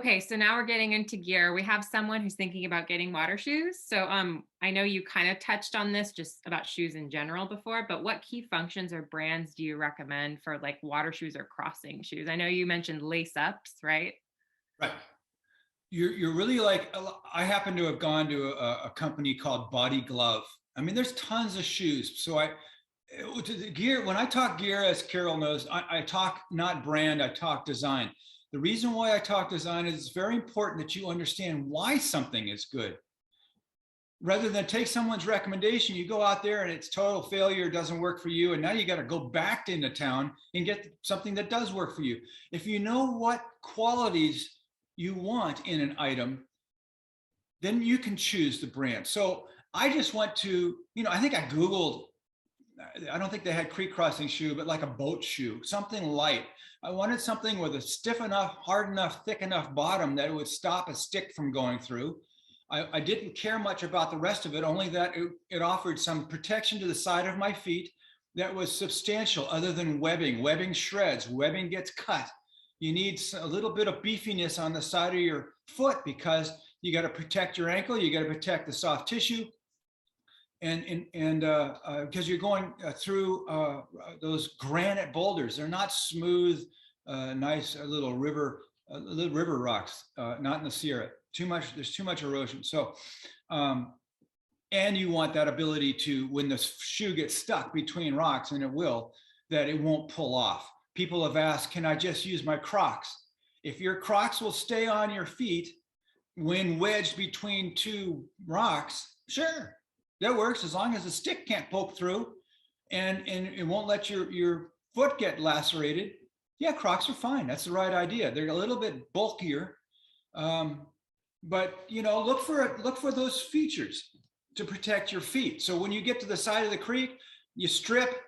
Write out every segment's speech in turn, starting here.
Okay, so now we're getting into gear. We have someone who's thinking about getting water shoes. So I know you kind of touched on this just about shoes in general before, but what key functions or brands do you recommend for like water shoes or crossing shoes? I know you mentioned lace ups, right? Right. You're really like, I happen to have gone to a company called Body Glove. I mean, there's tons of shoes. So to the gear, when I talk gear, as Carol knows, I talk not brand, I talk design. The reason why I talk design is it's very important that you understand why something is good. Rather than take someone's recommendation, you go out there and it's total failure, doesn't work for you, and now you got to go back into town and get something that does work for you. If you know what qualities you want in an item, then you can choose the brand. So I just went to, I think I Googled, I don't think they had creek crossing shoe, but like a boat shoe, something light. I wanted something with a stiff enough, hard enough, thick enough bottom that it would stop a stick from going through. I didn't care much about the rest of it, only that it offered some protection to the side of my feet that was substantial other than webbing. Webbing shreds, webbing gets cut. You need a little bit of beefiness on the side of your foot because you got to protect your ankle, you got to protect the soft tissue. And because you're going through those granite boulders, they're not smooth, nice little river rocks, not in the Sierra. There's too much erosion. So, and you want that ability to, when the shoe gets stuck between rocks, and it will, that it won't pull off. People have asked, can I just use my Crocs? If your Crocs will stay on your feet when wedged between two rocks, sure, that works as long as the stick can't poke through and it won't let your foot get lacerated. Yeah, Crocs are fine. That's the right idea. They're a little bit bulkier, but look for those features to protect your feet. So when you get to the side of the creek, you strip.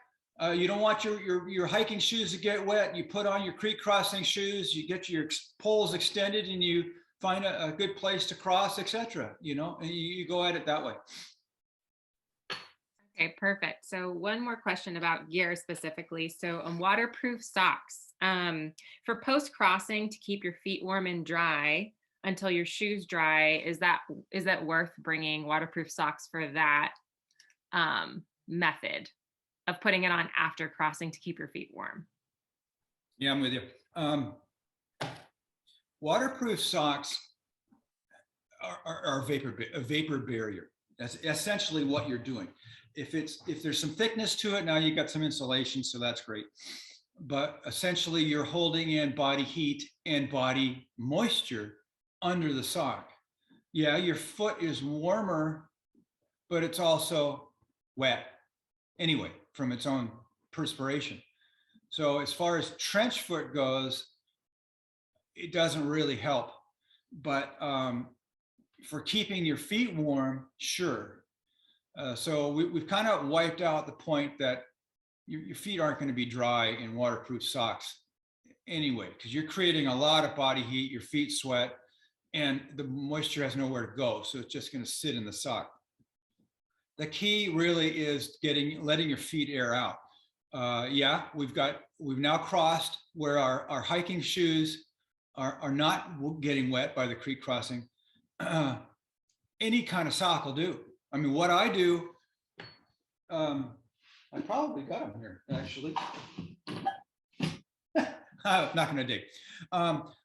You don't want your hiking shoes to get wet. You put on your creek crossing shoes. You get your poles extended, and you find a good place to cross, etc. And you go at it that way. Okay, perfect. So one more question about gear specifically. So waterproof socks for post crossing to keep your feet warm and dry until your shoes dry. Is that worth bringing waterproof socks for that method of putting it on after crossing to keep your feet warm? Yeah, I'm with you. Waterproof socks are a vapor barrier. That's essentially what you're doing. If there's some thickness to it, now you've got some insulation, so that's great. But essentially you're holding in body heat and body moisture under the sock. Yeah, your foot is warmer, but it's also wet anyway from its own perspiration. So as far as trench foot goes, it doesn't really help. But for keeping your feet warm, sure. So we've kind of wiped out the point that your feet aren't going to be dry in waterproof socks anyway, because you're creating a lot of body heat, your feet sweat, and the moisture has nowhere to go. So it's just going to sit in the sock. The key really is letting your feet air out. Yeah, we've now crossed where our hiking shoes are not getting wet by the creek crossing. Any kind of sock will do. I mean, what I do, I probably got them here, actually. I'm not going to dig.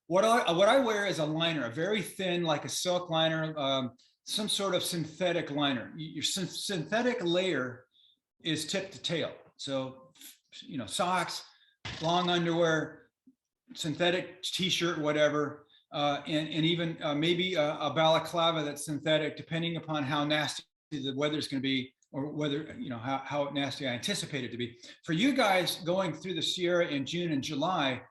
What I wear is a liner, a very thin, like a silk liner, some sort of synthetic liner. Your synthetic layer is tip to tail. So, socks, long underwear, synthetic t-shirt, whatever, and even maybe a balaclava that's synthetic, depending upon how nasty the weather's going to be, or whether, how nasty I anticipate it to be. For you guys going through the Sierra in June and July,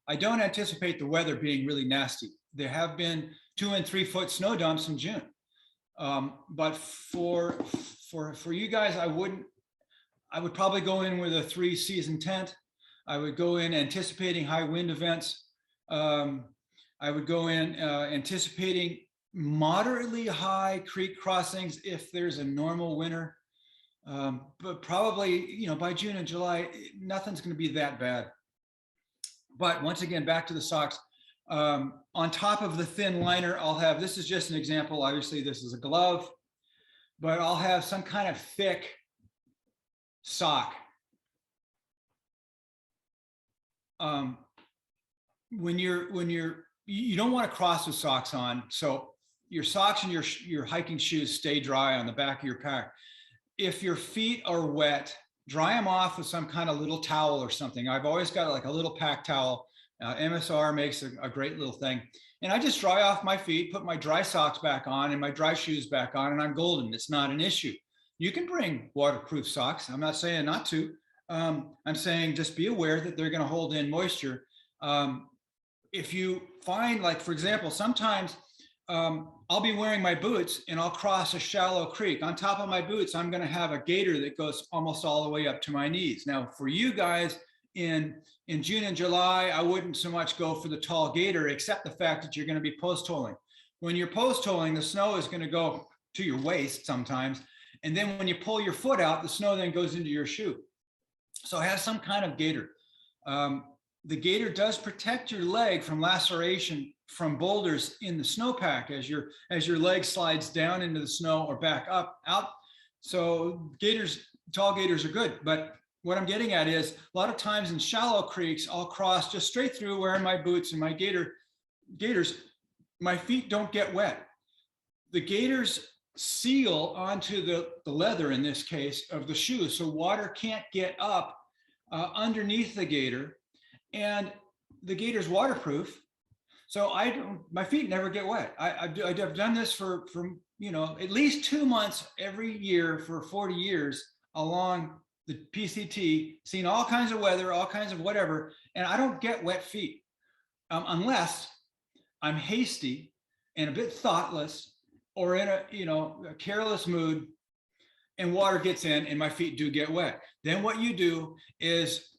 I don't anticipate the weather being really nasty. There have been 2 and 3 foot snow dumps in June. But for you guys, I would probably go in with a 3-season tent. I would go in anticipating high wind events. I would go in anticipating moderately high creek crossings if there's a normal winter. But probably, by June and July, nothing's going to be that bad. But once again, back to the socks. On top of the thin liner, I'll have, this is just an example, obviously this is a glove, but I'll have some kind of thick sock. When you don't want to cross with socks on, so your socks and your hiking shoes stay dry on the back of your pack. If your feet are wet, dry them off with some kind of little towel or something. I've always got like a little pack towel. MSR makes a great little thing. And I just dry off my feet, put my dry socks back on and my dry shoes back on, and I'm golden. It's not an issue. You can bring waterproof socks. I'm not saying not to. I'm saying just be aware that they're going to hold in moisture. If you find, like, for example, sometimes I'll be wearing my boots and I'll cross a shallow creek. On top of my boots, I'm going to have a gaiter that goes almost all the way up to my knees. Now, for you guys in June and July, I wouldn't so much go for the tall gaiter, except the fact that you're going to be post-holing. When you're post-holing, the snow is going to go to your waist sometimes. And then when you pull your foot out, the snow then goes into your shoe. So have some kind of gaiter. The gaiter does protect your leg from laceration from boulders in the snowpack as your leg slides down into the snow or back up out. So tall gaiters are good. But what I'm getting at is a lot of times in shallow creeks, I'll cross just straight through wearing my boots and my gaiters. My feet don't get wet. The gaiters seal onto the leather, in this case, of the shoe, so water can't get up underneath the gaiter. And the gaiter's waterproof, so my feet never get wet. I've done this for at least 2 months every year for 40 years along the PCT, seen all kinds of weather, all kinds of whatever, and I don't get wet feet unless I'm hasty and a bit thoughtless or in a careless mood, and water gets in and my feet do get wet. Then what you do is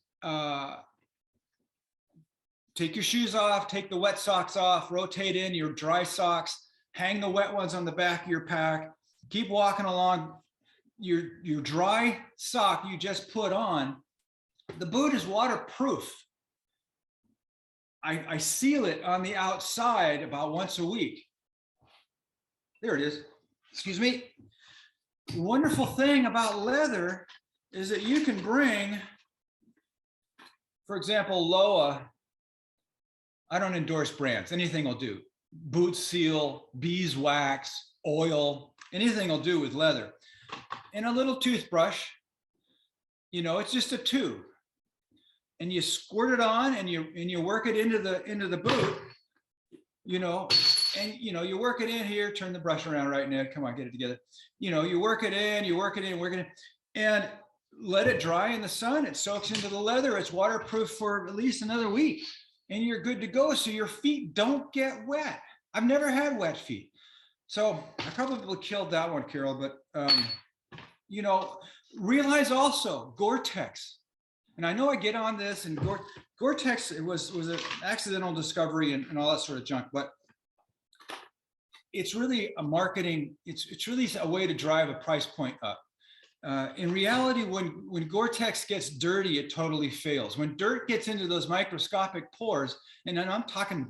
take your shoes off, take the wet socks off, rotate in your dry socks, hang the wet ones on the back of your pack, keep walking along. Your dry sock you just put on, the boot is waterproof. I seal it on the outside about once a week. There it is. Excuse me. The wonderful thing about leather is that you can bring, for example, Loa. I don't endorse brands. Anything will do. Boot seal, beeswax, oil, anything will do with leather. And a little toothbrush, it's just a tube. And you squirt it on and you work it into the boot, and you work it in here, turn the brush around right now. Come on, get it together. You work it in, and let it dry in the sun. It soaks into the leather. It's waterproof for at least another week. And you're good to go. So your feet don't get wet. I've never had wet feet. So I probably killed that one, Carol, but realize also Gore-Tex. And I know I get on this, and Gore-Tex, it was an accidental discovery and all that sort of junk, but it's really a marketing, it's really a way to drive a price point up. In reality, when Gore-Tex gets dirty, it totally fails. When dirt gets into those microscopic pores, and I'm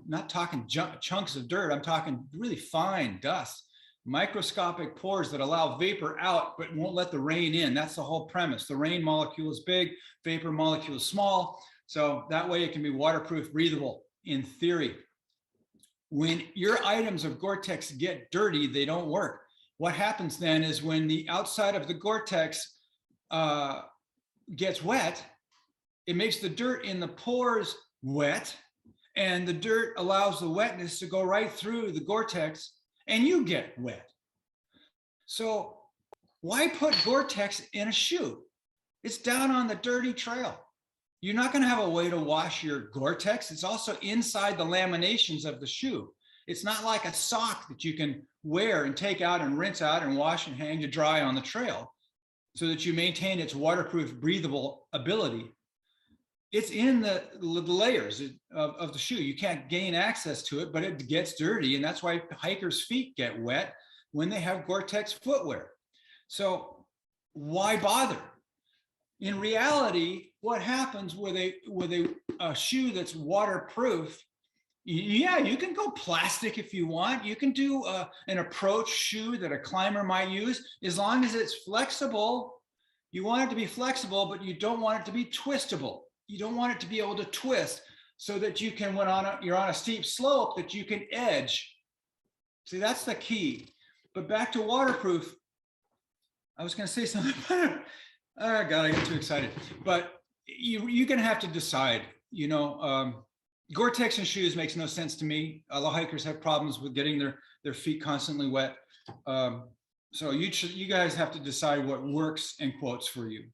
not talking chunks of dirt, I'm talking really fine dust, microscopic pores that allow vapor out but won't let the rain in. That's the whole premise. The rain molecule is big, vapor molecule is small, so that way it can be waterproof, breathable in theory. When your items of Gore-Tex get dirty, they don't work. What happens then is when the outside of the Gore-Tex gets wet, it makes the dirt in the pores wet, and the dirt allows the wetness to go right through the Gore-Tex, and you get wet. So why put Gore-Tex in a shoe? It's down on the dirty trail. You're not going to have a way to wash your Gore-Tex. It's also inside the laminations of the shoe. It's not like a sock that you can wear and take out and rinse out and wash and hang to dry on the trail so that you maintain its waterproof, breathable ability. It's in the layers of the shoe. You can't gain access to it, but it gets dirty. And that's why hikers' feet get wet when they have Gore-Tex footwear. So why bother? In reality, what happens with a shoe that's waterproof, Yeah, you can go plastic if you want. You can do an approach shoe that a climber might use, as long as it's flexible. You want it to be flexible, but you don't want it to be twistable. You don't want it to be able to twist so that you can, when you're on a steep slope, that you can edge. See, that's the key. But back to waterproof, I was going to say something. Oh God, I get too excited. But you're going to have to decide. Gore-Tex and shoes makes no sense to me. A lot of hikers have problems with getting their feet constantly wet. So you guys have to decide what works in quotes for you.